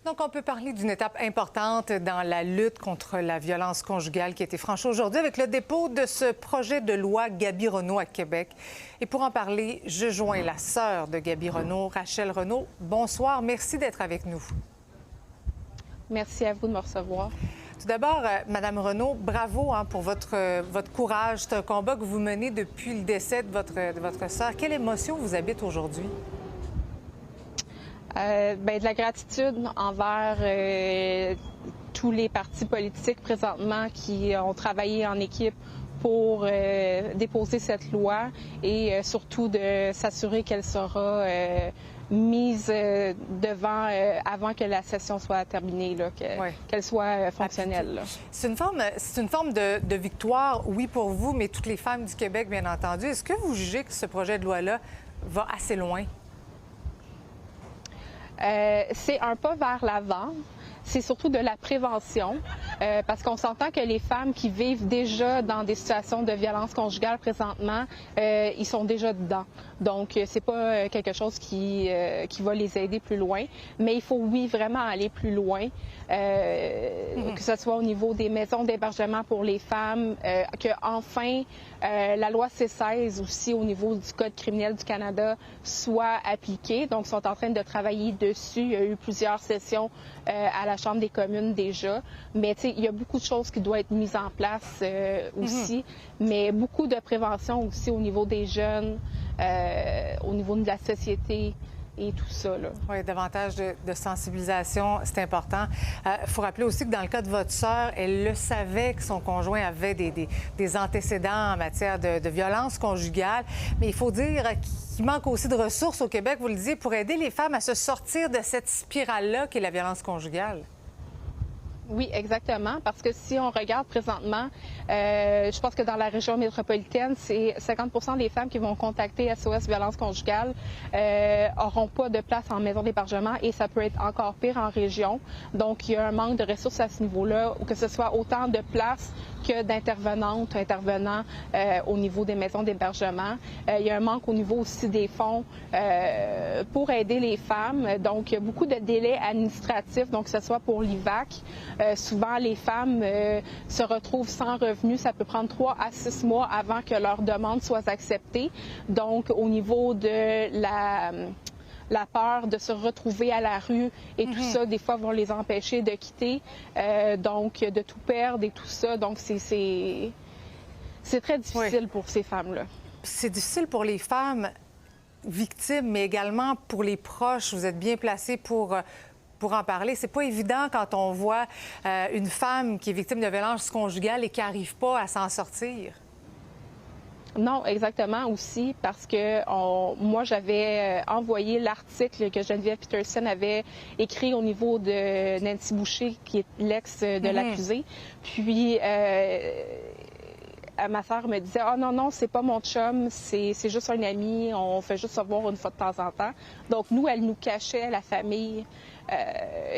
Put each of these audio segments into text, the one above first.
Donc, on peut parler d'une étape importante dans la lutte contre la violence conjugale qui a été franchie aujourd'hui avec le dépôt de ce projet de loi Gaby Renaud à Québec. Et pour en parler, je joins la sœur de Gaby Renaud, Rachel Renaud. Bonsoir, merci d'être avec nous. Merci à vous de me recevoir. Tout d'abord, Madame Renaud, bravo pour votre courage. C'est un combat que vous menez depuis le décès de votre sœur. Quelle émotion vous habite aujourd'hui? De la gratitude envers tous les partis politiques présentement qui ont travaillé en équipe pour déposer cette loi et surtout de s'assurer qu'elle sera mise devant avant que la session soit terminée, qu'elle soit fonctionnelle. C'est une forme de victoire, oui, pour vous, mais toutes les femmes du Québec, bien entendu. Est-ce que vous jugez que ce projet de loi-là va assez loin? C'est un pas vers l'avant. C'est surtout de la prévention, parce qu'on s'entend que les femmes qui vivent déjà dans des situations de violence conjugale présentement, ils sont déjà dedans. Donc, c'est pas quelque chose qui va les aider plus loin. Mais il faut, oui, vraiment aller plus loin, que ce soit au niveau des maisons d'hébergement pour les femmes, que enfin la loi C-16 aussi au niveau du Code criminel du Canada soit appliquée. Donc, ils sont en train de travailler dessus. Il y a eu plusieurs sessions à la Chambre des communes déjà. Mais il y a beaucoup de choses qui doivent être mises en place aussi. Mais beaucoup de prévention aussi au niveau des jeunes, au niveau de la société et tout ça. Oui, davantage de sensibilisation, c'est important. Il faut rappeler aussi que dans le cas de votre sœur, elle le savait que son conjoint avait des antécédents en matière de violence conjugale. Mais il faut dire qu'il manque aussi de ressources au Québec, vous le disiez, pour aider les femmes à se sortir de cette spirale-là qu'est la violence conjugale. Oui, exactement, parce que si on regarde présentement, je pense que dans la région métropolitaine, c'est 50 des femmes qui vont contacter SOS Violence conjugale n'auront pas de place en maison d'hébergement et ça peut être encore pire en région. Donc, il y a un manque de ressources à ce niveau-là, que ce soit autant de places que d'intervenantes, intervenants au niveau des maisons d'hébergement. Il y a un manque au niveau aussi des fonds pour aider les femmes. Donc, il y a beaucoup de délais administratifs, donc que ce soit pour l'IVAC. Souvent, les femmes se retrouvent sans revenus. Ça peut prendre 3 à 6 mois avant que leur demande soit acceptée. Donc, au niveau de la peur de se retrouver à la rue et tout ça, des fois, vont les empêcher de quitter, donc de tout perdre et tout ça. Donc, c'est très difficile pour ces femmes-là. C'est difficile pour les femmes victimes, mais également pour les proches. Vous êtes bien placés pour en parler. C'est pas évident quand on voit une femme qui est victime de violence conjugale et qui n'arrive pas à s'en sortir. Non, exactement aussi, parce que moi, j'avais envoyé l'article que Geneviève Peterson avait écrit au niveau de Nancy Boucher, qui est l'ex de l'accusé. Puis, ma sœur me disait « Ah non, c'est pas mon chum, c'est juste un ami, on fait juste se voir une fois de temps en temps. » Donc, nous, elle nous cachait, la famille,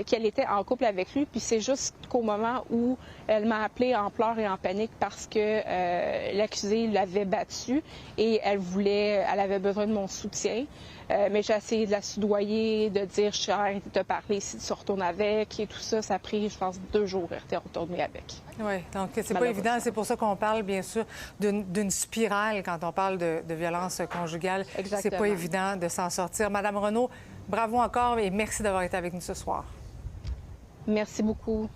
qu'elle était en couple avec lui. Puis c'est juste qu'au moment où elle m'a appelée en pleurs et en panique parce que l'accusé l'avait battue et elle avait besoin de mon soutien. Mais j'ai essayé de la soudoyer, de dire je suis arrête de te parler si tu se retournes avec et tout ça. Ça a pris, je pense, 2 jours à être retournée avec. Oui, donc c'est pas évident. C'est pour ça qu'on parle, bien sûr, d'une spirale quand on parle de violence conjugale. C'est pas évident de s'en sortir. Madame Renaud, bravo encore et merci d'avoir été avec nous ce soir. Merci beaucoup.